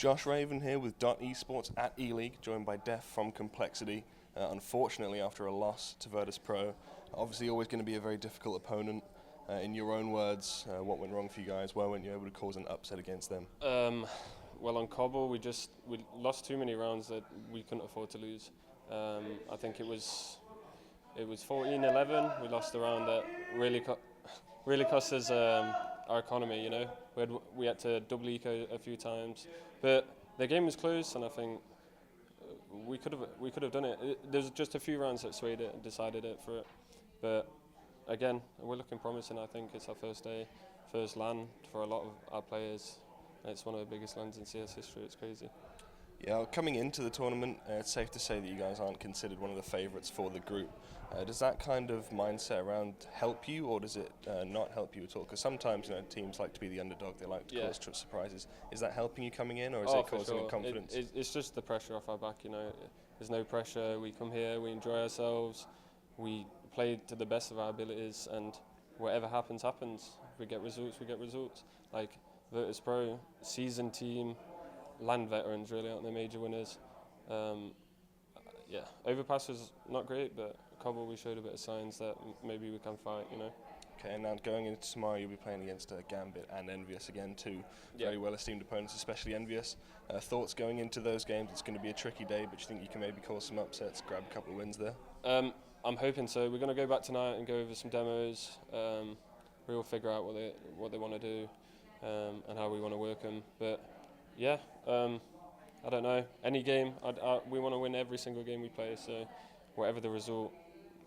Josh Raven here with Esports at E-League, joined by Dephh from Complexity. Unfortunately, after a loss to Virtus.pro, obviously always going to be a very difficult opponent. In your own words, what went wrong for you guys? Why weren't you able to cause an upset against them? Well, on Cobble, we lost too many rounds that we couldn't afford to lose. I think it was 14-11. We lost a round that really cost us our economy. You know, we had to double eco a few times, but the game was close, and I think we could have done it. There's just a few rounds that swayed it and decided it for it, but again, we're looking promising. I think it's our first day, first LAN for a lot of our players. It's one of the biggest LANs in CS history. It's crazy. Yeah, coming into the tournament, it's safe to say that you guys aren't considered one of the favourites for the group. Does that kind of mindset around help you, or does it not help you at all? Because sometimes, you know, teams like to be the underdog. They like to cause surprises. Is that helping you coming in, or is it causing confidence? It's just the pressure off our back. You know, there's no pressure. We come here, we enjoy ourselves, we play to the best of our abilities, and whatever happens, happens. If we get results, we get results. Like Virtus.pro, seasoned team, LAN veterans really aren't the major winners. Overpass was not great, but Cobble we showed a bit of signs that maybe we can fight, you know. Okay, and now going into tomorrow, you'll be playing against Gambit and Envious again, two very well-esteemed opponents, especially Envious. Thoughts going into those games? It's going to be a tricky day, but you think you can maybe cause some upsets, grab a couple of wins there? I'm hoping so. We're going to go back tonight and go over some demos. We'll figure out what they want to do and how we want to work them. But yeah, I don't know. Any game, we want to win every single game we play. So whatever the result,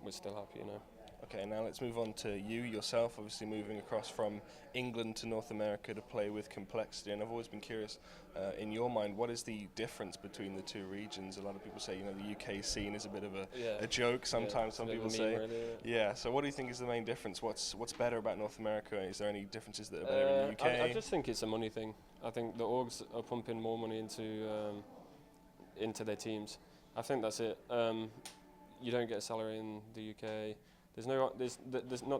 we're still happy, you know. Okay, now let's move on to you yourself, obviously moving across from England to North America to play with Complexity, and I've always been curious, in your mind, what is the difference between the two regions? A lot of people say, you know, the UK scene is a bit of a joke sometimes, some people say. Really, yeah, so what do you think is the main difference? What's better about North America? Is there any differences that are better in the UK? I just think it's a money thing. I think the orgs are pumping more money into their teams. I think that's it. You don't get a salary in the UK. There's not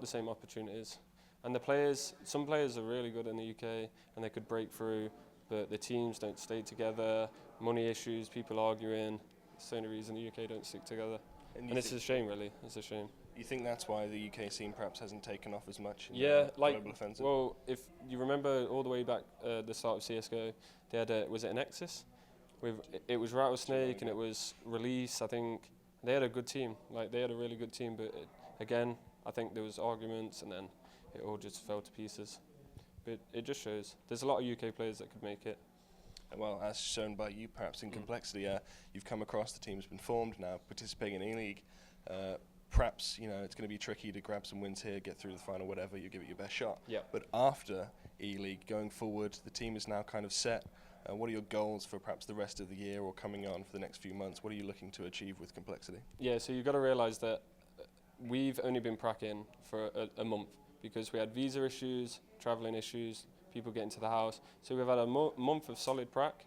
the same opportunities, and the players. Some players are really good in the UK, and they could break through, but the teams don't stay together. Money issues, people arguing. It's the only reason the UK don't stick together, and it's a shame, really. It's a shame. You think that's why the UK scene perhaps hasn't taken off as much? In global offensive? Well, if you remember all the way back the start of CS:GO, they had was it an Nexus? It was Rattlesnake and it was Release. I think they had a good team. Like they had a really good team, but again, I think there was arguments and then it all just fell to pieces. But it just shows there's a lot of UK players that could make it. Well, as shown by you, perhaps in Complexity, you've come across, the team's been formed now, participating in E-League. Perhaps, you know, it's going to be tricky to grab some wins here, get through the final, whatever, you give it your best shot. Yeah. But after E-League, going forward, the team is now kind of set. What are your goals for perhaps the rest of the year or coming on for the next few months? What are you looking to achieve with Complexity? Yeah, so you've got to realise that we've only been pracking for a month because we had visa issues, travelling issues, people getting to the house. So we've had a month of solid prac,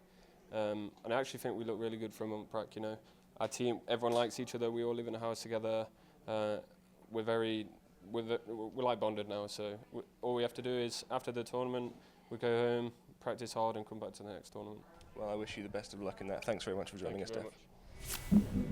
and I actually think we look really good for a month prac, you know. Our team, everyone likes each other, we all live in a house together. We're like bonded now, so all we have to do is, after the tournament, we go home, practice hard and come back to the next tournament. Well, I wish you the best of luck in that. Thanks very much for joining us, Dephh.